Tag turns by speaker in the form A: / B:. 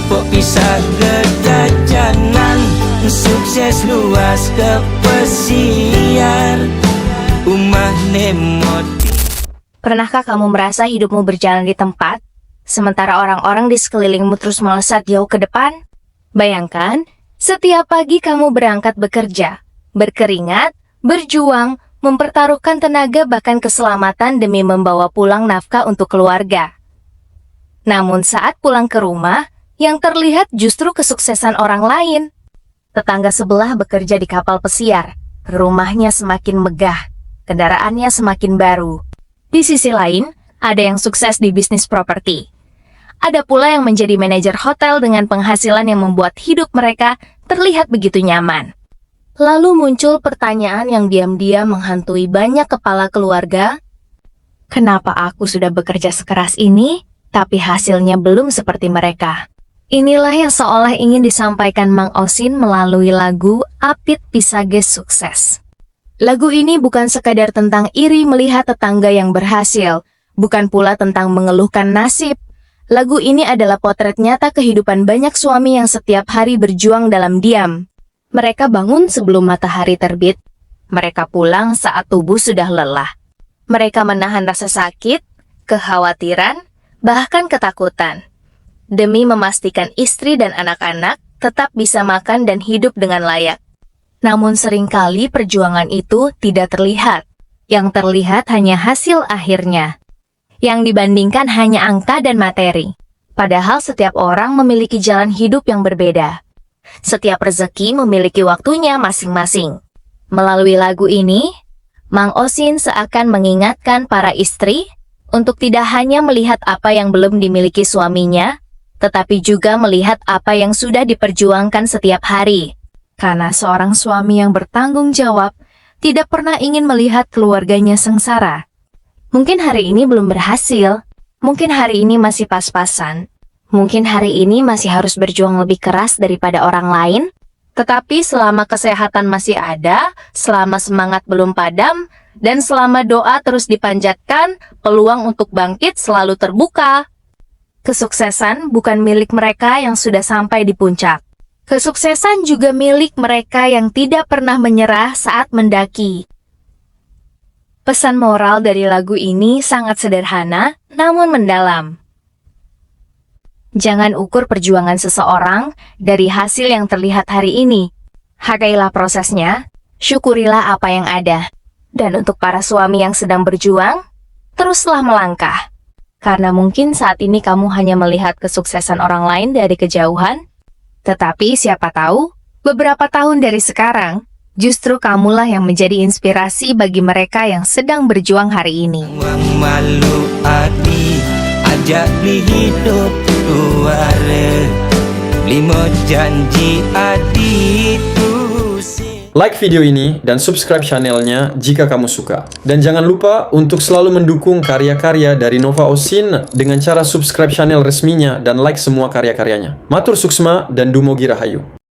A: Pok pisah kejajanan, sukses luas ke pesiar, umah nemot.
B: Pernahkah kamu merasa hidupmu berjalan di tempat, sementara orang-orang di sekelilingmu terus melesat jauh ke depan? Bayangkan, setiap pagi kamu berangkat bekerja, berkeringat, berjuang, mempertaruhkan tenaga bahkan keselamatan demi membawa pulang nafkah untuk keluarga. Namun saat pulang ke rumah, yang terlihat justru kesuksesan orang lain. Tetangga sebelah bekerja di kapal pesiar, rumahnya semakin megah, kendaraannya semakin baru. Di sisi lain, ada yang sukses di bisnis properti. Ada pula yang menjadi manajer hotel dengan penghasilan yang membuat hidup mereka terlihat begitu nyaman. Lalu muncul pertanyaan yang diam-diam menghantui banyak kepala keluarga. Kenapa aku sudah bekerja sekeras ini, tapi hasilnya belum seperti mereka? Inilah yang seolah ingin disampaikan Mang Osin melalui lagu Apit Pisage Sukses. Lagu ini bukan sekadar tentang iri melihat tetangga yang berhasil, bukan pula tentang mengeluhkan nasib. Lagu ini adalah potret nyata kehidupan banyak suami yang setiap hari berjuang dalam diam. Mereka bangun sebelum matahari terbit. Mereka pulang saat tubuh sudah lelah. Mereka menahan rasa sakit, kekhawatiran, bahkan ketakutan, demi memastikan istri dan anak-anak tetap bisa makan dan hidup dengan layak. Namun seringkali perjuangan itu tidak terlihat. Yang terlihat hanya hasil akhirnya. Yang dibandingkan hanya angka dan materi. Padahal setiap orang memiliki jalan hidup yang berbeda. Setiap rezeki memiliki waktunya masing-masing. Melalui lagu ini, Mang Osin seakan mengingatkan para istri untuk tidak hanya melihat apa yang belum dimiliki suaminya, tetapi juga melihat apa yang sudah diperjuangkan setiap hari. Karena seorang suami yang bertanggung jawab tidak pernah ingin melihat keluarganya sengsara. Mungkin hari ini belum berhasil, mungkin hari ini masih pas-pasan, mungkin hari ini masih harus berjuang lebih keras daripada orang lain, tetapi selama kesehatan masih ada, selama semangat belum padam, dan selama doa terus dipanjatkan, peluang untuk bangkit selalu terbuka. Kesuksesan bukan milik mereka yang sudah sampai di puncak. Kesuksesan juga milik mereka yang tidak pernah menyerah saat mendaki. Pesan moral dari lagu ini sangat sederhana, namun mendalam. Jangan ukur perjuangan seseorang dari hasil yang terlihat hari ini. Hargailah prosesnya, syukurilah apa yang ada. Dan untuk para suami yang sedang berjuang, teruslah melangkah. Karena mungkin saat ini kamu hanya melihat kesuksesan orang lain dari kejauhan, tetapi siapa tahu, beberapa tahun dari sekarang, justru kamulah yang menjadi inspirasi bagi mereka yang sedang berjuang hari ini.
A: Wang malu adi, ajak li hidup luare, limo janji adi tu.
C: Like video ini dan subscribe channelnya jika kamu suka. Dan jangan lupa untuk selalu mendukung karya-karya dari Nova Osin dengan cara subscribe channel resminya dan like semua karya-karyanya. Matur suksma dan dumogi rahayu.